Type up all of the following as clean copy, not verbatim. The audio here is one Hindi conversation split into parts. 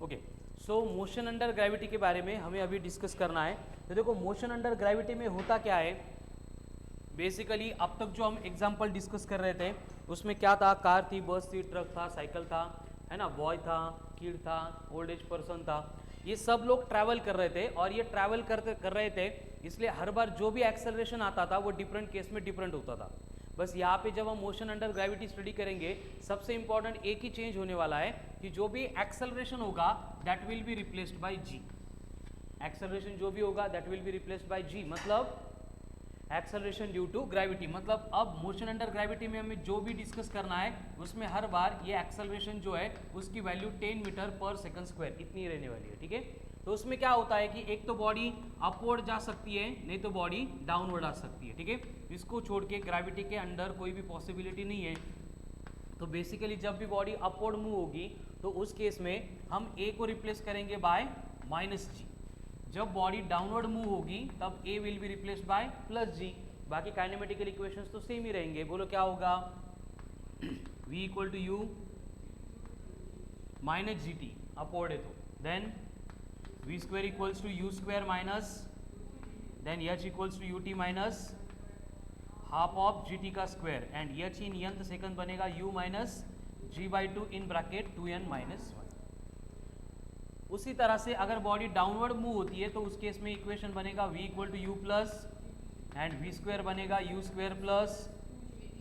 ओके, सो मोशन अंडर ग्रेविटी के बारे में हमें अभी डिस्कस करना है। तो देखो मोशन अंडर ग्रेविटी में होता क्या है, बेसिकली अब तक जो हम एग्जांपल डिस्कस कर रहे थे उसमें क्या था, कार थी, बस थी, ट्रक था, साइकिल था, है ना, बॉय था, किड था, ओल्ड एज पर्सन था, ये सब लोग ट्रैवल कर रहे थे और ये ट्रैवल कर रहे थे, इसलिए हर बार जो भी एक्सेलरेशन आता था वो डिफरेंट केस में डिफरेंट होता था। बस यहाँ पे जब हम मोशन अंडर ग्रेविटी स्टडी करेंगे सबसे इंपॉर्टेंट एक ही चेंज होने वाला है कि जो भी एक्सेलरेशन होगा that will be replaced by g. Acceleration जो भी होगा that will be replaced by g, मतलब एक्सेलरेशन ड्यू टू ग्रेविटी। मतलब अब मोशन अंडर ग्रेविटी में हमें जो भी डिस्कस करना है उसमें हर बार ये एक्सेलरेशन जो है उसकी value 10 metre per second square इतनी रहने वाली है। ठीक है, तो उसमें क्या होता है कि एक तो बॉडी अपवर्ड जा सकती है, नहीं तो बॉडी डाउनवर्ड आ सकती है। ठीक है, इसको छोड़ के ग्रेविटी के अंडर कोई भी पॉसिबिलिटी नहीं है। तो बेसिकली जब भी बॉडी अपवर्ड मूव होगी तो उस केस में हम ए को रिप्लेस करेंगे बाय माइनस जी। जब बॉडी डाउनवर्ड मूव होगी तब a will be replaced by plus g. बाकी काइनेमेटिकल इक्वेशंस तो सेम ही रहेंगे। बोलो क्या होगा, v equal to u minus g t, upward है तो, then v square equals to u square minus, then h equals to u t minus half of g t का square, and h in nth second बनेगा u minus g by two in bracket 2n minus 1। उसी तरह से अगर बॉडी डाउनवर्ड मूव होती है तो उस केस में इक्वेशन बनेगा v equal to u plus, and v square बनेगा u square plus,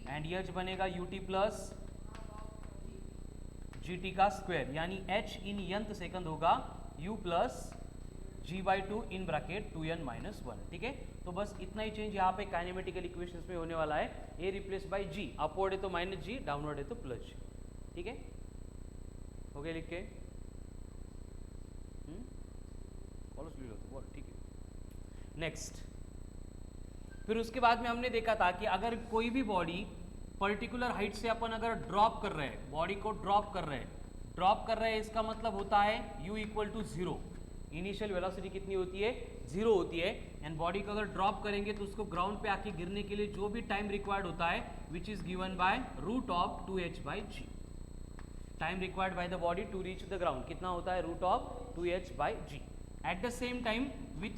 and h बनेगा u t plus g t का स्क्वायर, यानी h इन nth सेकंड होगा u plus g by two in bracket 2n minus 1। ठीक है, तो बस इतना ही चेंज यहाँ पे काइनेमेटिकल इक्वेशंस में होने वाला है। a replace by g, upward है तो माइनस जी, डाउनवर्ड है तो प्लस जी। ठीक है, हो गया लिख के, ठीक है। नेक्स्ट, फिर उसके बाद में हमने देखा था कि अगर कोई भी बॉडी पर्टिकुलर हाइट से अपन अगर ड्रॉप कर रहे हैं, बॉडी को ड्रॉप कर रहे हैं, इसका मतलब होता है u equal to zero. Initial velocity कितनी होती है, जीरो होती है। एंड बॉडी को अगर ड्रॉप करेंगे तो उसको ग्राउंड पे आके गिरने के लिए जो भी टाइम रिक्वायर्ड होता है which is given by root of 2h by g. Time required by the body to reach the ground कितना होता है, root of 2h by g. At the same time with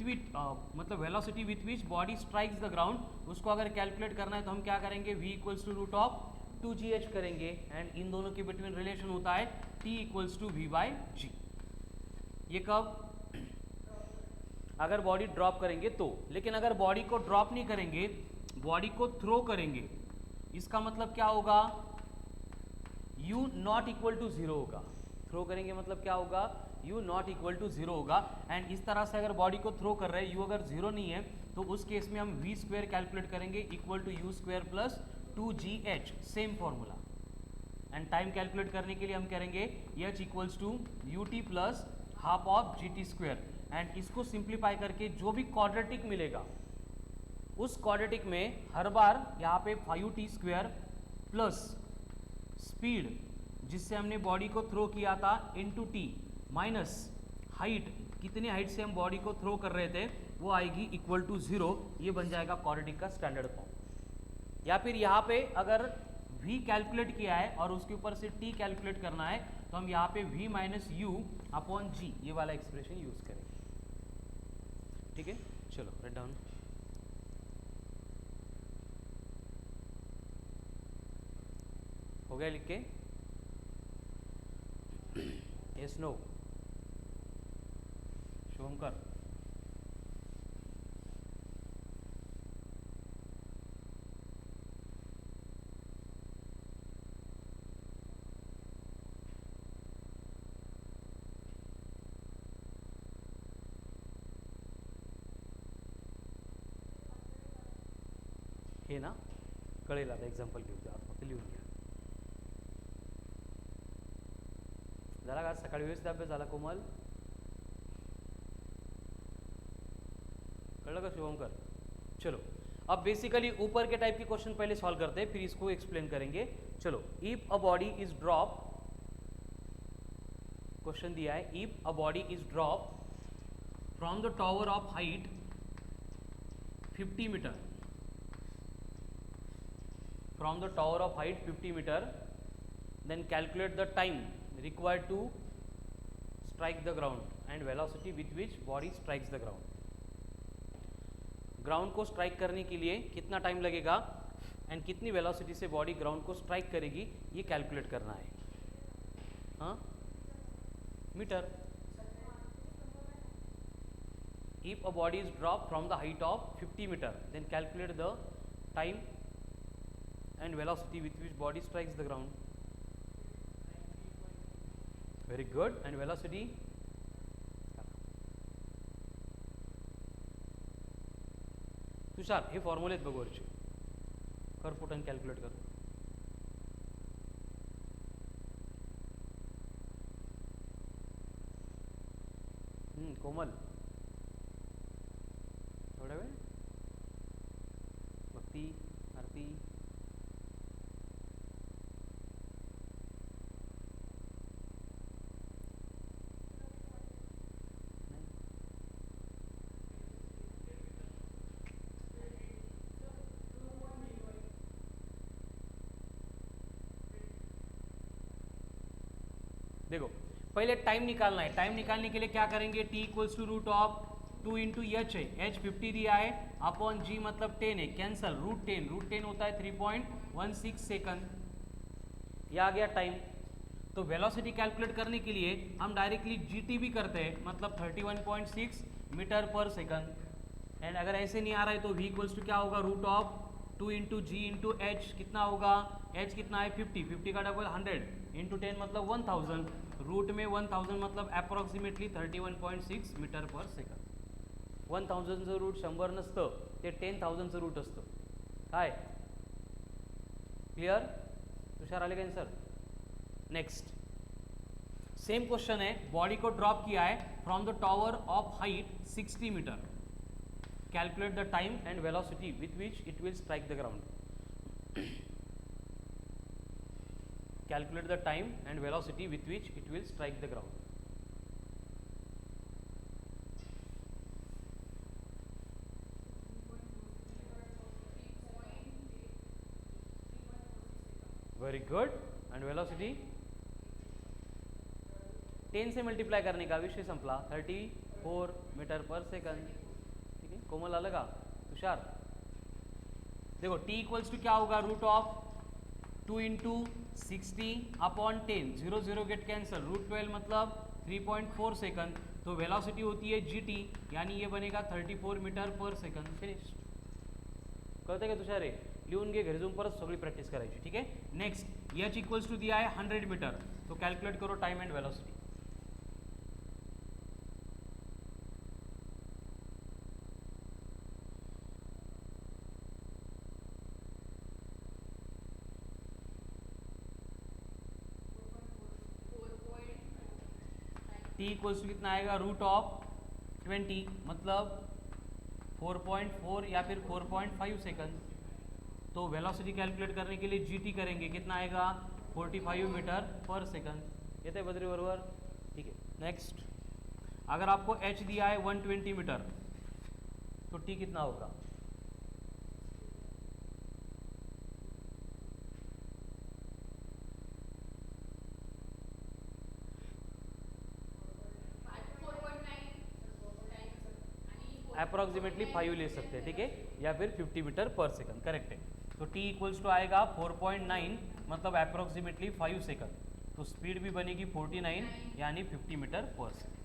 मतलब velocity with which body strikes the ground, उसको अगर कैलकुलेट करना है तो हम क्या करेंगे, v equals to root of 2gh करेंगे, एंड इन दोनों के बिटवीन रिलेशन होता है t equals to v by g. ये कब, अगर बॉडी ड्रॉप करेंगे तो। लेकिन अगर बॉडी को ड्रॉप नहीं करेंगे, बॉडी को थ्रो करेंगे, इसका मतलब क्या होगा, u not equal to zero होगा। थ्रो करेंगे मतलब क्या होगा, u not equal to zero होगा। एंड इस तरह से अगर बॉडी को थ्रो कर रहे हैं, u अगर जीरो नहीं है तो उस केस में हम v स्क्वायर कैलकुलेट करेंगे equal to u square plus 2gh, same formula. And time calculate करने के लिए हम करेंगे h equals to u t plus half of g t square. And इसको सिंप्लीफाई करके जो भी क्वाड्रेटिक मिलेगा उस क्वाड्रेटिक में हर बार यहाँ पे 5t स्क्वायर प्लस स्पीड जिससे हमने बॉडी को थ्रो किया था इनटू t माइनस हाइट, कितनी हाइट से हम बॉडी को थ्रो कर रहे थे वो आएगी इक्वल टू जीरो। ये बन जाएगा क्वाड्रेटिक का स्टैंडर्ड फॉर्म। या फिर यहाँ पे अगर v कैलकुलेट किया है और उसके ऊपर से t कैलकुलेट करना है तो हम यहाँ पे v माइनस यू अपॉन जी ये वाला एक्सप्रेशन यूज करेंगे। ठीक है, चलो राइट डाउन। हो गया लिख के, यस नो, शुभम कर। हे ना, कळेल आता एक्झाम्पल घेऊ द्या, फक्त लिहून घ्या. झाला का सकाळी व्यवस्थित अभ्यास झाला कोमल? कळलं का शुभंकर? चलो अब बेसिकली ऊपर के टाइप के क्वेश्चन पहले सॉल्व करते हैं, फिर इसको एक्सप्लेन करेंगे. चलो, if a body is drop, question दिया है, if a body is drop from the tower of height 50 metre, from the tower of height 50 meter, then calculate the time required to strike the ground and velocity with which body strikes the ground. Ground को स्ट्राइक करने के लिए कितना टाइम लगेगा एंड कितनी वेलोसिटी से बॉडी ग्राउंड को स्ट्राइक करेगी, ये कैलकुलेट करना है. हाँ, metre. If a body is dropped from the height of 50 meter, then calculate the time and velocity with which body strikes the ground. Very good. And velocity? Tushar हे फॉर्म्युलेत बघ वरचे, कर पुट आणि कॅल्क्युलेट कर. कोमल थोड़ा वेळ. भक्ती, आरती. देखो पहले टाइम निकालना है. टाइम निकालने के लिए क्या करेंगे, t equals to root of 2 into h है. एच 50 दिया है अपॉन g मतलब 10 है, कैंसल. रूट 10 होता है 3.16 सेकंड. ये आ गया टाइम. तो वेलोसिटी कैलकुलेट करने के लिए हम डायरेक्टली gt भी करते हैं, मतलब 31.6 मीटर पर सेकंड. एंड अगर ऐसे नहीं आ रहा है तो v इक्वल्स टू क्या होगा, root of 2 into g into h. कितना होगा, h कितना है 50 का डबल 100 इंटू 10 मतलब 1000. रूट में 1000 मतलब approximately 31.6 metre per second. 1000चं root 100 नसतं, ते 10,000चं रूट असतं. काय क्लिअर? तुषार आले का आन्सर? नेक्स्ट सेम क्वेश्चन है. बॉडी को ड्रॉप किया है from the tower of height 60 metre. Calculate the time and velocity with which it will strike the ground. Calculate the time and velocity with which it will strike the ground. Very good. And velocity 10 से मल्टीप्लाई करने का विषय संपला. 34 मीटर पर सेकंड. ठीक है, कोमल अलग. तुषार देखो t इक्वल्स टू क्या होगा, root of 2 into 60 upon 10. 0 get cancel. Root 12 मतलब 3.4 सेकंड. तो वेलोसिटी होती है gt, यानी ये बनेगा 34 मीटर पर सेकंड. फिनिश. कळतंय का तुषार? लिहून घे, घरी जाऊन परत सगळी प्रॅक्टिस करायची. ठीक आहे. नेक्स्ट h इक्वल्स टू दिया है 100 मीटर. तो कैलकुलेट करो time and velocity. t equals to कितना आएगा, रूट ऑफ 20 मतलब 4.4 या फिर 4.5 सेकंड. तो वेलोसिटी कैलकुलेट करने के लिए gt करेंगे, कितना आएगा 45 मीटर पर सेकंड. येते बद्री बरोबर. ठीक है. नेक्स्ट अगर आपको h दिया है 120 मीटर तो t कितना होगा, अप्रॉक्सीमेटली 5 ले सकते हैं. ठीक है, या फिर 50 मीटर पर सेकंड. करेक्ट है. तो t इक्वल्स टू आएगा 4.9 मतलब अप्रॉक्सीमेटली 5 सेकंड. तो स्पीड भी बनेगी 49 यानी 50 मीटर पर सेकंड.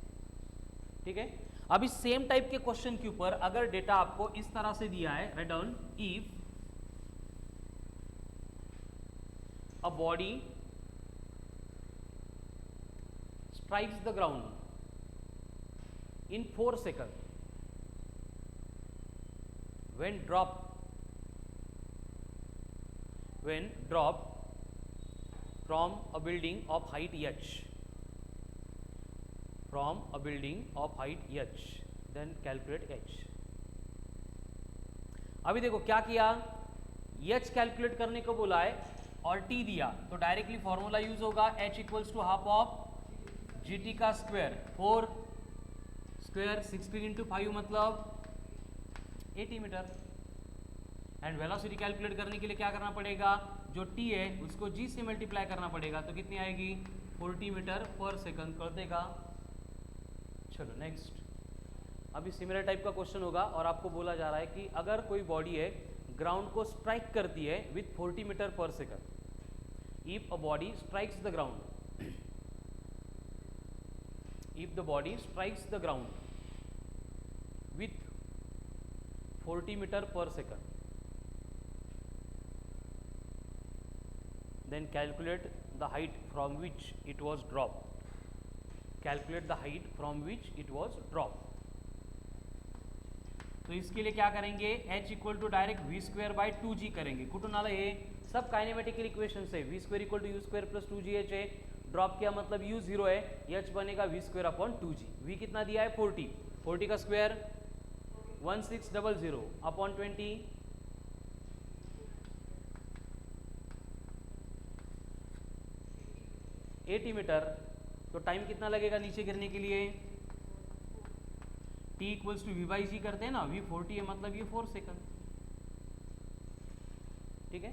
ठीक है. अभी सेम टाइप के क्वेश्चन के ऊपर अगर डेटा आपको इस तरह से दिया है, write down, if a body strikes the ground in 4 seconds when dropped from a building of height h, then calculate h. अभी देखो क्या किया, h कैलकुलेट करने को बोला है और t दिया, तो डायरेक्टली फॉर्मूला यूज होगा h equals to half of gt का स्क्वायर. 4 स्क्वायर 16 इंटू 5 मतलब 80 मीटर. एंड वेलोसिटी कैलकुलेट करने के लिए क्या करना पड़ेगा, जो t है उसको g से मल्टीप्लाई करना पड़ेगा. तो कितनी आएगी 40 मीटर पर सेकंड. कर देगा चलो नेक्स्ट। अभी सिमिलर टाइप का क्वेश्चन होगा और आपको बोला जा रहा है कि अगर कोई बॉडी है ग्राउंड को स्ट्राइक करती है with 40 metre per second, if a body strikes the ground, if the body strikes the ground with 40 meter per second, then calculate the height from which it was dropped. Calculate the height from which it was dropped. तो इसके लिए क्या करेंगे, h equal to direct v square by 2g करेंगे। कुटुन आला ये सब काइनेमेटिकल इक्वेशन से v square equal to u square plus 2gh है, ड्रॉप किया मतलब u 0 है, h बनेगा we square upon 2g। v कितना दिया है 40, 40 का स्क्वायर 1600 अपॉन 20, 80 मीटर। तो टाइम कितना लगेगा नीचे गिरने के लिए, t equals to v by g करते हैं ना, v 40 है मतलब ये 4 सेकंड। ठीक है,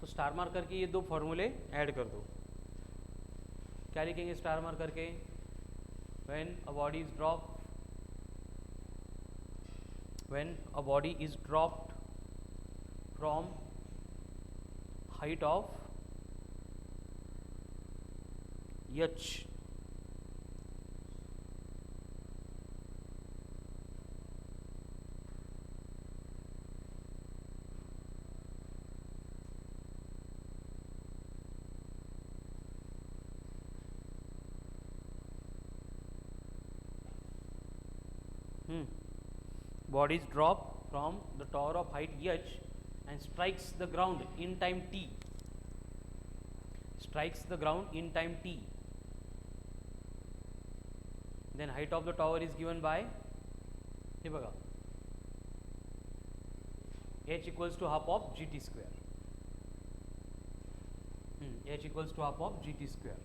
तो स्टार मार्क करके ये दो फॉर्मूले ऐड कर दो। क्या लिखेंगे स्टार मार्क करके, when a body is dropped from height of h bodies drop from the tower of height h and strikes the ground in time t, strikes the ground in time t, then height of the tower is given by, हे बघा, h equals to half of gt square, h equals to half of gt square।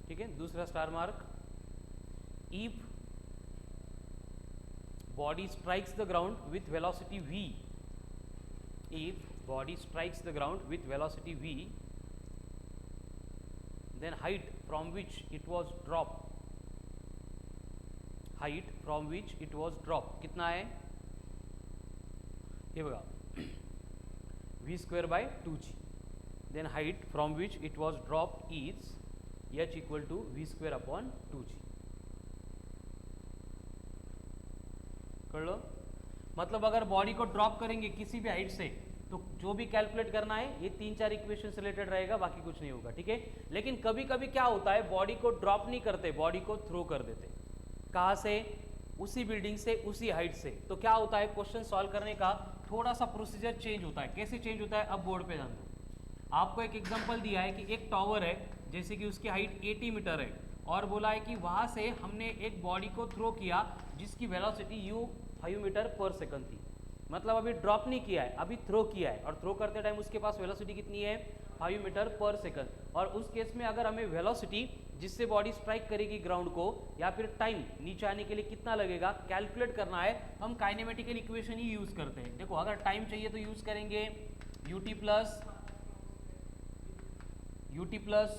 ठीक है, दूसरा star mark, if body strikes the ground with velocity v, if body strikes the ground with velocity v, then height from which it was dropped, height from which it was dropped कितना है, ये बघा v square by 2g, then height from which it was dropped is h equal to v square upon 2g। कर लो, मतलब अगर बॉडी को ड्रॉप करेंगे किसी भी हाइट से तो जो भी कैलकुलेट करना है ये 3-4 इक्वेशन से रिलेटेड रहेगा, बाकी कुछ नहीं होगा। ठीक है, लेकिन कभी कभी क्या होता है, बॉडी को ड्रॉप नहीं करते, बॉडी को थ्रो कर देते। कहाँ से, उसी बिल्डिंग से, उसी हाइट से। तो क्या होता है, क्वेश्चन सॉल्व करने का थोड़ा सा प्रोसीजर चेंज होता है। कैसे चेंज होता है, अब बोर्ड पे ध्यान दो। आपको एक एग्जाम्पल दिया है कि एक टावर है, जैसे कि उसकी हाइट 80 मीटर है, और बोला है कि वहाँ से हमने एक बॉडी को थ्रो किया जिसकी velocity u 5 metre per second थी। मतलब अभी ड्रॉप नहीं किया है, अभी थ्रो किया है, और थ्रो करते टाइम उसके पास वेलोसिटी कितनी है 5 मीटर पर सेकंड। और उस केस में अगर हमें वेलोसिटी जिससे बॉडी स्ट्राइक करेगी ग्राउंड को, या फिर टाइम नीचे आने के लिए कितना लगेगा कैलकुलेट करना है, हम काइनेमेटिकल इक्वेशन ही यूज़ करते हैं। देखो, अगर टाइम चाहिए तो यूज़ करेंगे ut plus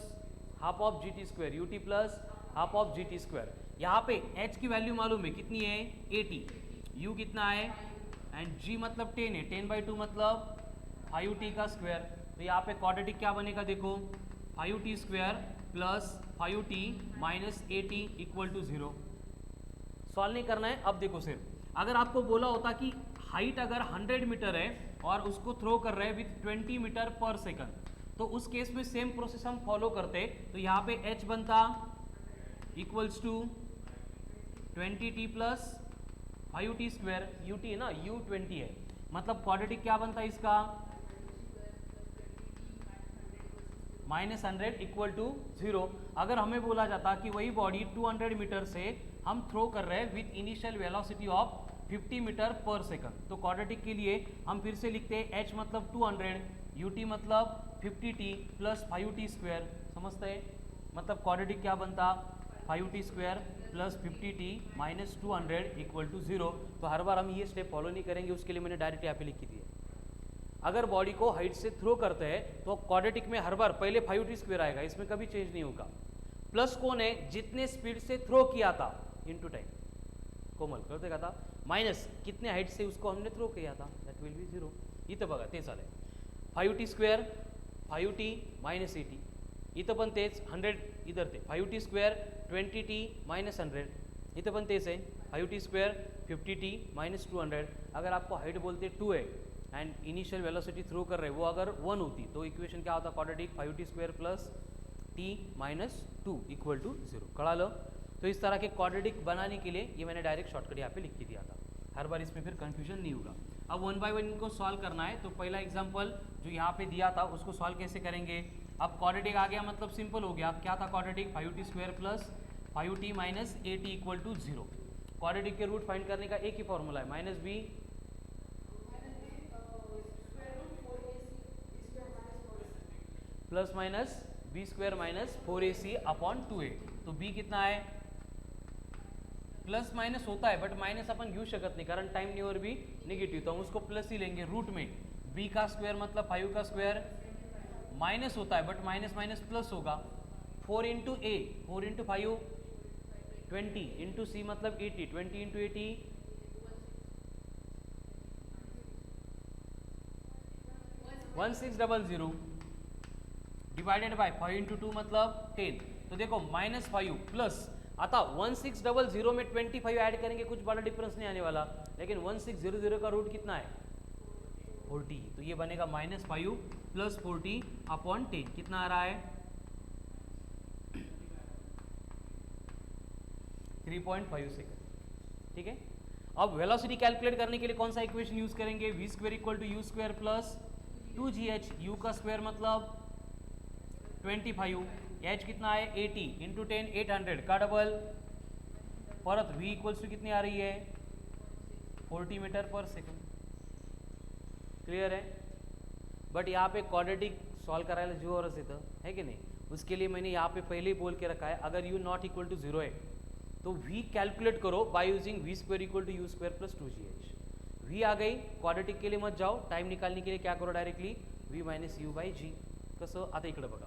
half of gt square, ut plus half of gt square. यहाँ पे h की वैल्यू मालूम है कितनी है 80, u कितना है एंड g मतलब 10 है, 10/2 मतलब 5t का स्क्वायर। तो यहाँ पे क्वाड्रेटिक क्या बनेगा, देखो 5t square plus 5t minus 80 equal to 0। Solve नहीं करना है। अब देखो, सिर्फ अगर आपको बोला होता कि हाइट अगर 100 मीटर है और उसको थ्रो कर रहे हैं विथ 20 मीटर पर सेकंड, तो उस केस में सेम प्रोसेस हम फॉलो करते। तो यहाँ पे h बनता equals to 20t plus 5t square, ut है ना, u 20 है, मतलब क्वाड्रेटिक क्या बनता है इसका -100 इक्वल टू 0। अगर हमें बोला जाता कि वही बॉडी 200 मीटर से हम थ्रो कर रहे हैं with initial velocity of 50 metre per second, तो क्वाड्रेटिक के लिए हम फिर से लिखते हैं h मतलब 200, ut मतलब 50t प्लस 5t स्क्वायर। समझते हैं, मतलब क्वाड्रेटिक क्या बनता 5t square plus 50t minus 200 equal to 0। तो हर बार हम ये स्टेप फॉलो नहीं करेंगे, उसके लिए मैंने डायरेक्ट यहाँ पे लिख दी है। अगर बॉडी को हाइट से थ्रो करते हैं तो क्वाड्रेटिक में हर बार पहले 5t² आएगा, इसमें कभी चेंज नहीं होगा। प्लस कौन है, जितने स्पीड से थ्रो किया था इनटू टाइम, कोमल कर देगा था, माइनस कितने हाइट से उसको हमने थ्रो किया था, दैट विल बी 0। इथं बघा तेच आलंय 5t² 5t मायनस 80, इथं पण तेच 100, इधर ते 5t² 20t मायनस 100, इथं पण तेच आहे 5t² 50t मायनस 200। अगर आपको हाइट बोलते 2 है एंड इनिशियल वेलोसिटी थ्रो कर रहे हैं वो अगर 1 होती तो इक्वेशन क्या होता, quadratic 5t² plus t minus 2 equal to 0। कळालं? तो इस तरह के क्वाड्रेटिक बनाने के लिए ये मैंने डायरेक्ट शॉर्टकट यहाँ पे लिख के दिया था, हर बार इसमें फिर कंफ्यूजन नहीं होगा। अब 1 बाय 1 इनको सॉल्व करना है, तो पहला एग्जांपल जो यहाँ पे दिया था उसको सॉल्व कैसे करेंगे। अब क्वाड्रेटिक आ गया मतलब सिंपल हो गया, क्या था quadratic 5t² plus 5t minus 80 equal to 0। Quadratic के रूट फाइंड करने का एक ही फॉर्मूला है, minus b plus minus b² minus 4ac upon 2a। तो b कितना है, प्लस माइनस होता है बट माइनस अपन घेऊ शकत नहीं कारण टाइम न्यूअर भी निगेटिव, तो हम उसको प्लस ही लेंगे। रूट में b का स्क्वायर मतलब 5 का स्क्वायर, माइनस होता है बट माइनस माइनस प्लस होगा। 4 इंटू ए 4 इंटू 5 20 इंटू सी मतलब 80, 20 इंटू 80 1600 डिवाइडेड बाय 5 इंटू 2 मतलब 10। तो देखो -5 प्लस, आता 1600 में 25 ऐड करेंगे कुछ बड़ा डिफरेंस नहीं आने वाला, लेकिन 1600 का रूट कितना है 40, तो ये बनेगा -5 प्लस 40 अपॉन 10, कितना आ रहा है 3.5 सेकंड। ठीक है, अब वेलोसिटी कैलकुलेट करने के लिए कौन सा इक्वेशन यूज करेंगे, v² equal to u² plus 2gh, u का स्क्वायर मतलब 25, h कितना है 80 इंटू 10 800 का डबल, परत v इक्वल्स टू कितनी आ रही है 40 मीटर पर सेकंड। क्लियर है? बट यहाँ पे क्वाड्रेटिक सॉल्व करायला जीव औरच येतं है कि नहीं, उसके लिए मैंने यहाँ पे पहले ही बोल के रखा है, अगर u नॉट इक्वल टू 0 है तो v कैलकुलेट करो by using v² equal to u² plus 2gh। v आ गई, क्वाड्रेटिक के लिए मत जाओ, टाइम निकालने के लिए क्या करो directly v minus u by g. कसं, आता इकडे बघा,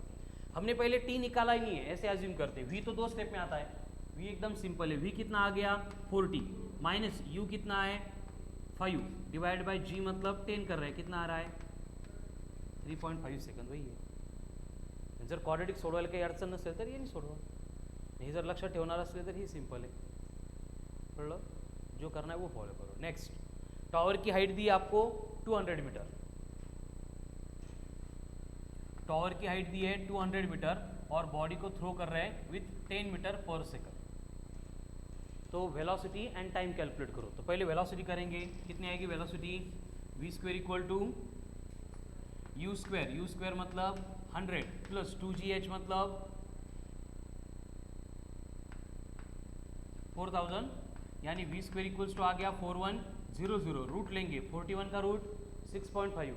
हमने पहले t निकाला ही नहीं है, ऐसे एज्यूम करते, v तो 2 स्टेप में आता है, v एकदम सिंपल है, v कितना आ गया 40 माइनस u कितना है 5 डिवाइड बाय g मतलब 10 कर रहे हैं, कितना आ रहा है 3.5 सेकंड, वही है। जर क्वाड्रेटिक सोडवायला काही अडचण नसेल तर ये सोडवा, नाही जर लक्षात ठेवणार असले तर ही सिंपल है। कळलं? जो करना है वो फॉलो करो। नेक्स्ट, टावर की हाइट दी आपको 200 मीटर, टावर की हाइट दी है 200 मीटर और बॉडी को थ्रो कर रहे हैं विथ 10 मीटर पर सेकंड। तो वेलोसिटी एंड टाइम कैलकुलेट करो। तो पहले वेलोसिटी करेंगे, कितनी आएगी velocity, v² equal to u² मतलब 100 प्लस 2gh मतलब 4000, यानी v² इक्वल्स टू आ गया 4100, रूट लेंगे 41 का रूट 6.5,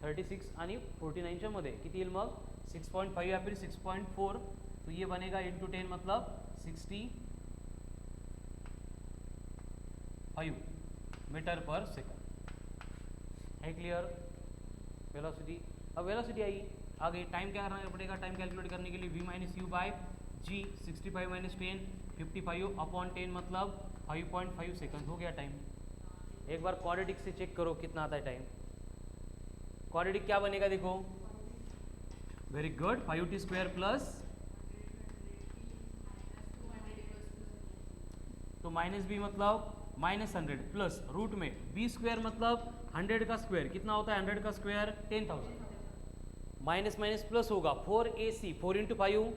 36 आणि 49च्या मध्ये किती येईल मग 6.5 या फिर 6.4, तो ये बनेगा इंटू 10 मतलब 65 मीटर पर सेकंड। है क्लियर? वेलोसिटी, अब वेलोसिटी आई आ गई, टाइम क्या करना पड़ेगा, टाइम कैलकुलेट करने के लिए v minus u by g, 65 minus 10 55 upon 10 मतलब 5.5 सेकंड हो गया टाइम। एक बार क्वाड्रेटिक से चेक करो कितना आता है टाइम, क्वाड्रेटिक क्या बनेगा देखो, वेरी गुड, 5t² प्लस, तो माइनस बी मतलब -100 प्लस रूट में b² मतलब 100 का स्क्वायर, कितना होता है 100 का स्क्वायर 10,000, माइनस माइनस प्लस होगा 4ac 4 इंटू 5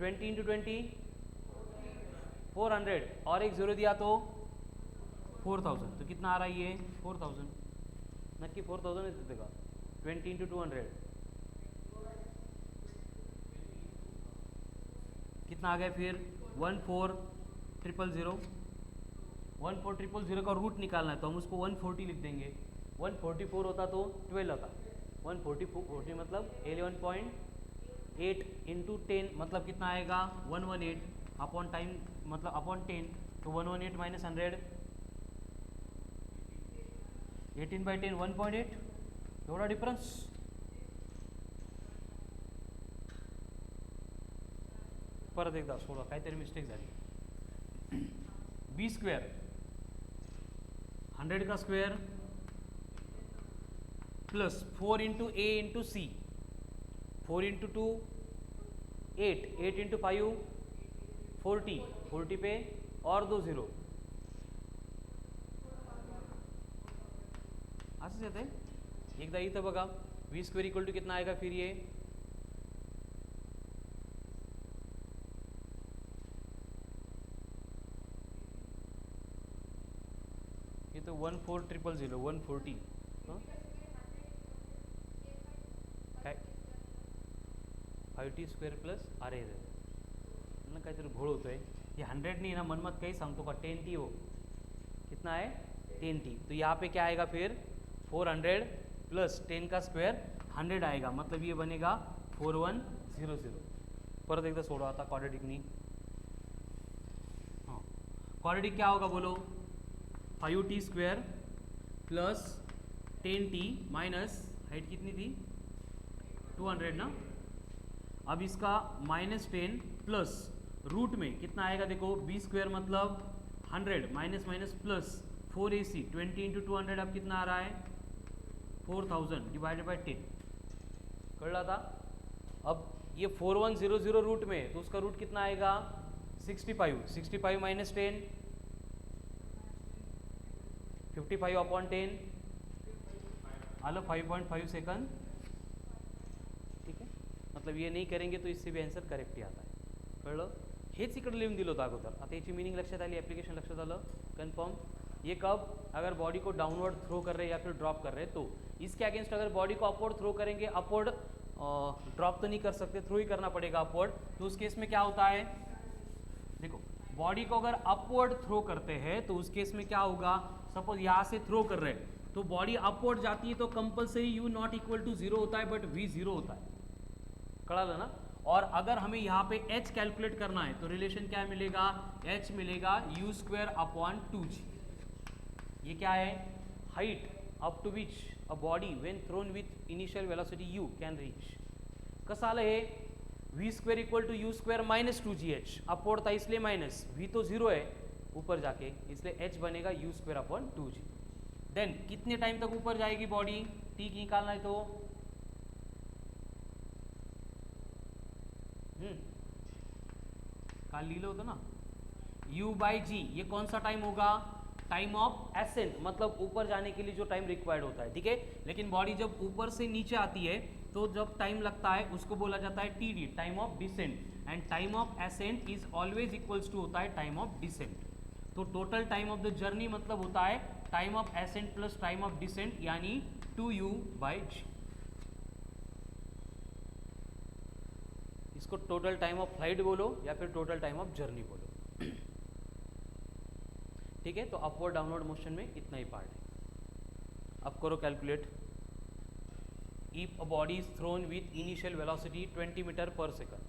20 इंटू 20 400 और एक 0 दिया तो 4000, तो कितना आ रहा है ये 4000, नक्की 4000 येते का 20 इंटू 200 कितना आ गया फिर 14000, 14000 का रूट निकालना है तो हम उसको 140 लिख देंगे, 144 होता तो 12 होता, 140 मतलब 11.8 इंटू 10 मतलब कितना आएगा 118 अपॉन टाइम मतलब अपॉन 10, तो 118 माइनस 100 18/10 1.8 एवढा डिफरन्स. परत एकदा सोडवा, काहीतरी मिस्टेक झाली. बी स्क्वेअर 100 का स्क्वेअर प्लस 4 इंटू ए इंटू सी, 4 इंटू 2 8, 8 इंटू 5 40, 40 पे और 2 0. असंच येत आहे. एकदा इथं बघा व्ही स्क्वेअर इक्वल टू कितना आएगा फिर ये तो 14,000 140 काय 5t स्क्वेअर प्लस अरे ना काहीतरी घोळ होतोय. ये 100 नहीं ना, मनमत काही सांगतो का 10t हो, कितना है 10t. तो यहाँ पे क्या आएगा फिर 400 प्लस 10 का स्क्वेअर 100 आएगा, मतलब ये बनेगा 4100. परत एकदा सोडवा आता क्वाड्रेटिकनी. हाँ क्वाड्रेटिक क्या होगा बोलो, 5t square plus 10t minus height कितनी थी 200 ना. अब इसका -10 प्लस रूट में कितना आएगा देखो, बी स्क्वेयर मतलब 100 minus minus plus 4ac 20 into 200 अब कितना आ रहा है 4000 डिवाइडेड बाई 10. कळला था. अब ये 4100 रूट में, तो उसका रूट कितना आएगा 65, 65 माइनस 10 55 अपॉन 10 आलो 5.5 सेकंड. ठीक है, मतलब ये नहीं करेंगे तो इससे भी आंसर करेक्ट ही आता है. कळलं. हेच इकडे लिहून दिलं होतं अगोदर. आता याची मिनिंग लक्षात आली, ॲप्लिकेशन लक्षात आलं, कन्फर्म. ये कब, अगर बॉडी को डाउनवर्ड थ्रो कर रहे हैं या फिर ड्रॉप कर रहे हैं तो. इसके अगेंस्ट अगर बॉडी को अपवर्ड थ्रो करेंगे, अपवर्ड ड्रॉप तो नहीं कर सकते, थ्रो ही करना पड़ेगा अपवर्ड. तो उस केस में क्या होता है, देखो बॉडी को अगर अपवर्ड थ्रो करते हैं तो उस केस में क्या होगा, सपोज यहाँ से थ्रो कर रहे हैं तो बॉडी अपवर्ड जाती है तो compulsory u not equal to 0 होता है, बट v 0 होता है. कड़ा ना. और अगर हमें यहाँ पे h कैलकुलेट करना है तो रिलेशन क्या मिलेगा, h मिलेगा u स्क्वेयर अपॉन 2g. ये क्या है, height up to which a body when thrown with initial velocity u can reach. कसं आलं हे, v square equal to u square minus 2gh. Upward था इसलिए माइनस, v तो 0 है ऊपर जाके, इसलिए h बनेगा u square upon 2g. Then कितने टाइम तक ऊपर जाएगी बॉडी, t निकालना है तो काल लिहिलं होतं ना, u बाई जी. ये कौन सा टाइम होगा, टाइम ऑफ एसेंट, मतलब ऊपर जाने के लिए जो टाइम रिक्वायर्ड होता है. ठीक है, लेकिन बॉडी जब ऊपर से नीचे आती है तो जब टाइम लगता है उसको बोला जाता है TD, time of descent. And time of ascent is always equals to होता है टाइम ऑफ डिसेंट. तो total time of the journey मतलब होता है time of ascent plus time of descent, यानी 2u बाई जी. इसको टोटल टाइम ऑफ फ्लाइट बोलो या फिर टोटल टाइम ऑफ जर्नी बोलो. ठीक है, तो अपवर्ड डाउनवर्ड मोशन में इतना ही पार्ट है. अब करो calculate. If a body is thrown with initial velocity 20 metre per second.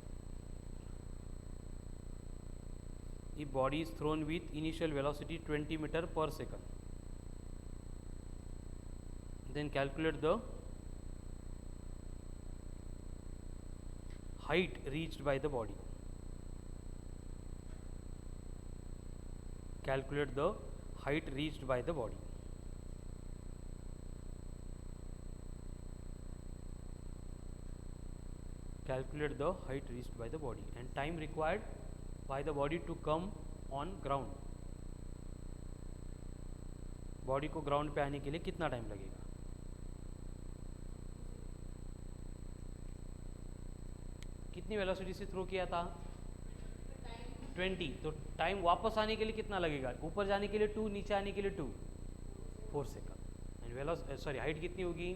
If body is thrown with initial velocity 20 metre per second, then calculate the height reached by the body. Calculate the height reached by the body. Calculate the height reached by the body and time required by the body to come on ground. Body को ग्राउंड पे आने के लिए कितना टाइम लगेगा. कितनी वेलोसिटी से थ्रो किया था 20, तो टाइम वापस आने के लिए कितना लगेगा, ऊपर जाने के लिए 2, नीचे आने के लिए 2, 4 सेकंड. एंड वेलोसिटी हाइट कितनी होगी,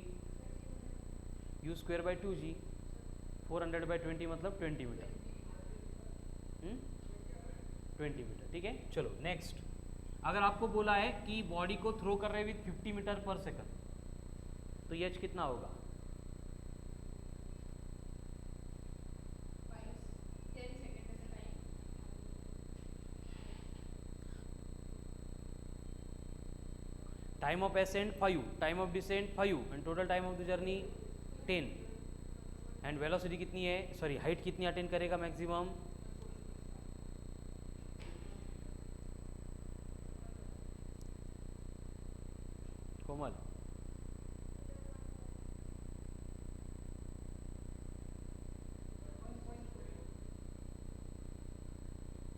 u square by 2g, 400 by 20 मतलब 20 मीटर. 20 मीटर. ठीक है, चलो नेक्स्ट. अगर आपको बोला है कि बॉडी को थ्रो कर रहे विथ 50 मीटर पर सेकंड तो h कितना होगा, 10 time of ascent 5, time of descent 5 and total time of the journey 10 and velocity कितनी है, सॉरी हाइट कितनी अटेन करेगा maximum, Komal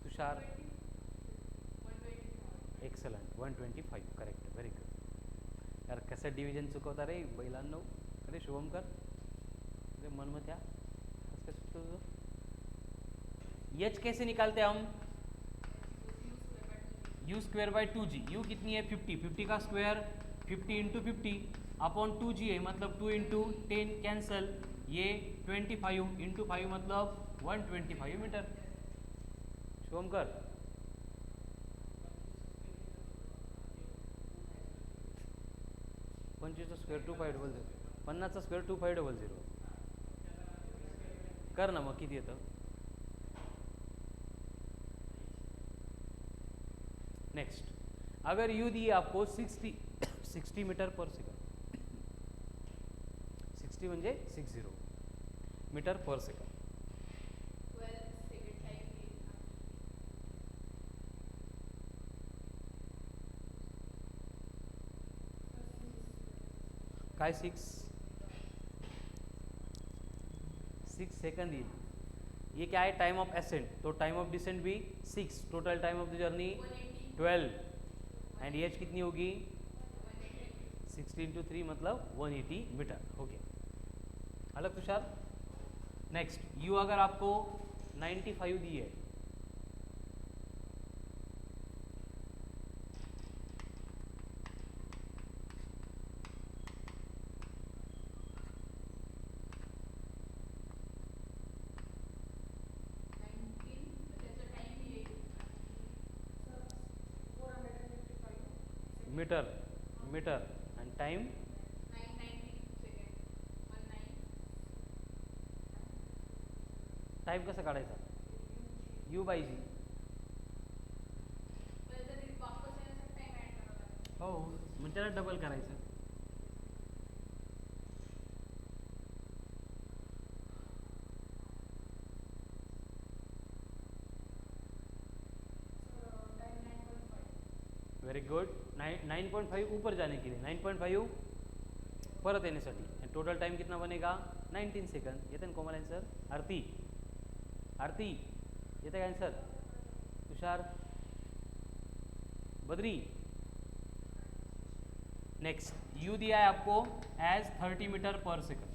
Tushar, excellent 125 correct, very good यार. कसं डिव्हिजन चुकवता रे बैलांनो. अरे शुभमकर, अरे मन मत या कसं काय चुकतो तुझं. एच कैसे निकालते हैं हम, you square by 2g. You कितनी है 50, 50 का स्क्वायर 50 इंटू 50 अपॉन 2g है, मतलब 2 इंटू 10 कैंसल, ये 25 इंटू 5 मतलब 125 मीटर. शुभमकर 25चा स्क्वेअर 2500, 50चा स्क्वेअर 2500. कर ना मग किती येतं. नेक्स्ट, अगर यू दिए आपको 60 मीटर पर सेकंड, 60 म्हणजे 60 मीटर पर सेकंड. काय 6 सेकंड येईल. ये क्या है, टाइम ऑफ एसेंट, तो टाइम ऑफ डिसेंट भी 6, total time of the journey 12 and as कितनी होगी 60 इंटू 3 मतलब 180 मीटर. हो गया अलग तुषार. नेक्स्ट, यू अगर आपको 95 दी है, metre metre and time time कसं काढायचा, यू बाय जी. हो मग त्याला डबल करायचं. Very good. 9.5 ऊपर जाने के लिए, 9.5 परत येण्यासाठी. टोटल टाइम कितना बनेगा 19 सेकंड. येते ना कोमल आंसर. आरती, आरती येते का answer. Tushar, Badri. Next, u दिया है आपको as 30 metre per second.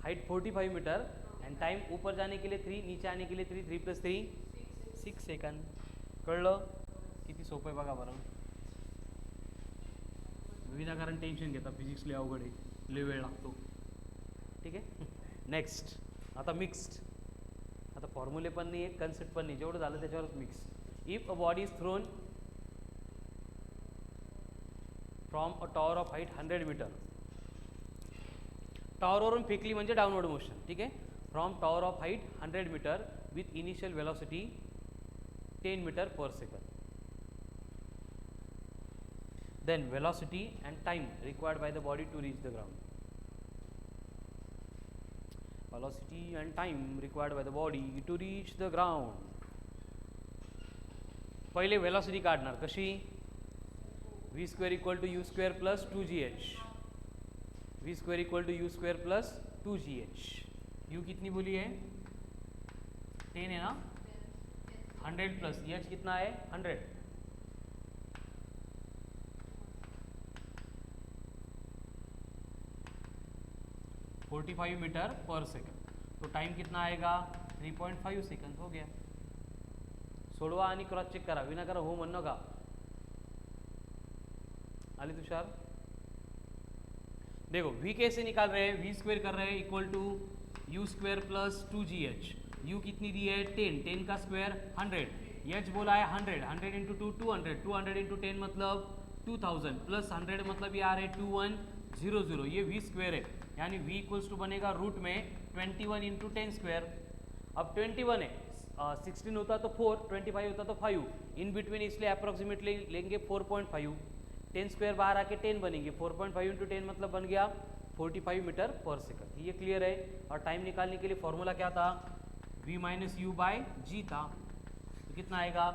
Height 45 metre and time ऊपर जाने के लिए 3, नीचे आने के लिए 3, 3 + 3 6 सेकंड. कळलं किती सोपं आहे बघा बरं. विनाकारण टेन्शन घेता, फिजिक्स लय अवघड आहे, लय वेळ लागतो. ठीक आहे. नेक्स्ट, आता मिक्स्ड. आता फॉर्म्युले पण नाही आहेत, कन्सेप्ट पण नाही, जेवढं झालं त्याच्यावरच mix. If a body is thrown from a tower of height 100 metre, टॉवरवरून फेकली म्हणजे डाउनवर्ड मोशन. ठीक आहे. From tower of height 100 metre with initial velocity 10 metre per second. Then velocity and time required by the body to reach the ground. Velocity and time required by the body to reach the ground. पहिले velocity काढणार कशी, v square equal to u square plus 2gh. v square equal to u square plus 2gh. u कितनी बोली है 10 है ना, 100 प्लस h कितना है 100. 45 मीटर पर सेकंड. तो टाइम कितना आएगा 3.5 सेकंड. हो गया. सोडवा आणि क्रॉस चेक करा, विनाकारण हो म्हणू नका. आली तुषार. देखो v कैसे निकाल रहे हैं, v स्क्वायर कर रहे हैं equal to u square plus 2gh. u कितनी दी है 10, 10 का स्क्वायर 100, h बोला है 100, 100 इंटू 2 200, 200 इंटू 10 मतलब 2000 प्लस 100 मतलब ये आ रहे 2100, ये v स्क्वेयर है, यानी v इक्वल्स टू बनेगा रूट में 21 इंटू 10 स्क्वेयर। अब 21 है, 16 होता तो 4, 25 होता तो 5, इन बिटवीन इसलिए अप्रोक्सीमेटली लेंगे 4.5, 10 स्क्वेयर बाहर आके 10 बनेंगे, 4.5 इंटू 10 मतलब बन गया 45 मीटर पर सेकंड। ये क्लियर है। और टाइम निकालने के लिए फॉर्मूला क्या था, v माइनस यू बाय जी था, तो कितना आएगा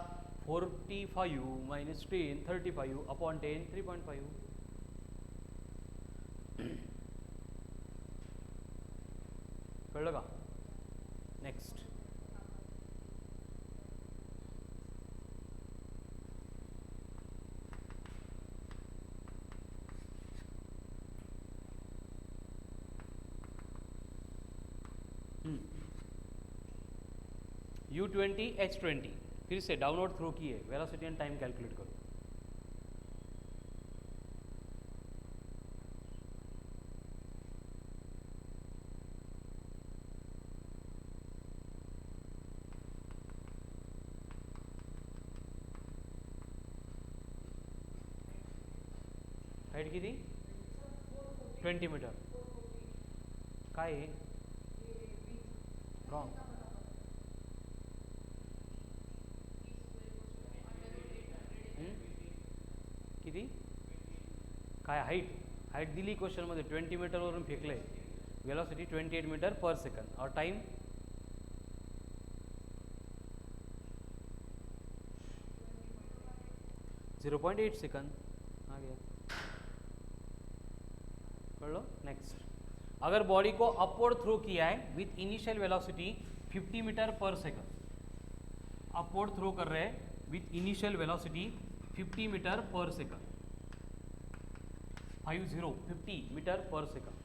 45 माइनस 10 35 अपॉन 10 3.5। कर लगा। नेक्स्ट U20 H20 फिर से डाउनवर्ड थ्रो की है, वेलोसिटी एंड टाइम कैलकुलेट करो। हाइट की थी 20 मीटर, काय है रॉन्ग, किती काय हाईट, हाईट दिली क्वेश्चनमध्ये 20 मीटरवरून फेकले, वेलोसिटी 28 मीटर पर सेकंड और टाइम 0.8 सेकंड आ गया। कर लो। नेक्स्ट, अगर बॉडी को अपवर्ड थ्रो किया है with initial velocity 50 metre per second, upward throw कर रहे हैं with initial velocity 50 metre per second, 50 metre per second,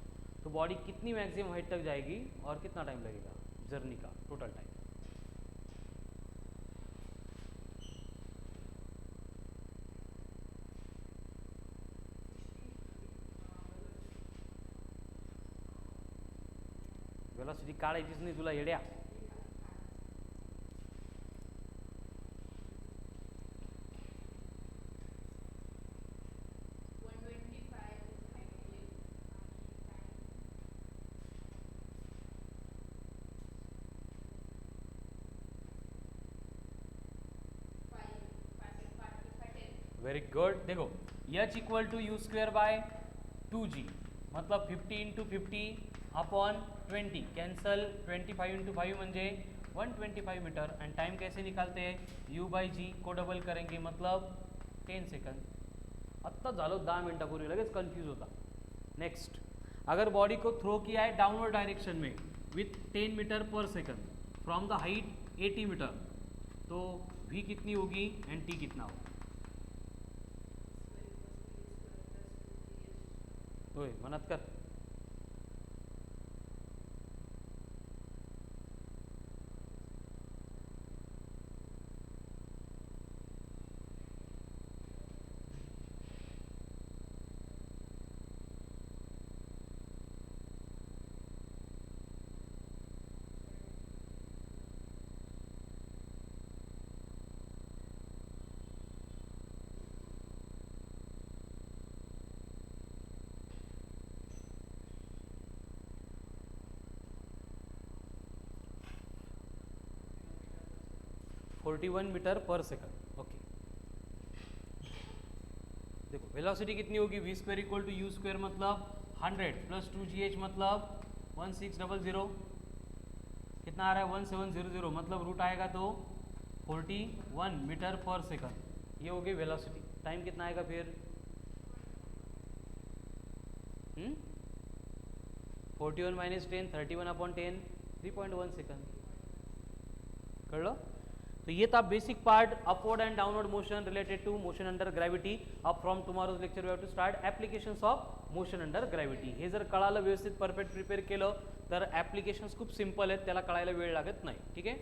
तो बॉडी कितनी मैक्सिमम हाइट तक जाएगी और कितना टाइम लगेगा जर्नी का टोटल टाइम। वेलोसिटी काढायचीच नाही तुला येड्या, वेरी गुड। देखो h equal to u square by 2g, मतलब 50 इंटू 50 अपॉन 20 कैंसल, 25 इंटू 5 म्हणजे 125 मीटर। एंड टाइम कैसे निकालते हैं, u बाय जी को डबल करेंगे मतलब 10 सेकंड। आत्ता झालो 10 मिनटापूर्वी, लगेच कन्फ्यूज होता। नेक्स्ट, अगर बॉडी को थ्रो किया है डाउनवर्ड डायरेक्शन में with 10 metre per second from the height 80 metre, तो v कितनी होगी एंड t कितना होगा। होय मनात कर। Forty 41 metre per second. Okay, देखो वेलोसिटी कितनी होगी, v square equal to u square मतलब 100 प्लस 2gh मतलब 1600, कितना आ रहा है 1700, मतलब रूट आएगा तो 41 मीटर पर सेकंड। ये हो गई वेलोसिटी। टाइम कितना आएगा फिर 41 माइनस 10 31 अपॉन 10 3.1 सेकंड। कर लो। तो ये था basic part upward and downward motion related to motion under gravity. Up from tomorrow's lecture we have to start applications of motion under gravity. हे जर कळालं व्यवस्थित परफेक्ट प्रिपेअर केलं तर ॲप्लिकेशन्स खूप सिंपल आहेत, त्याला कळायला वेळ लागत नाही। ठीक आहे।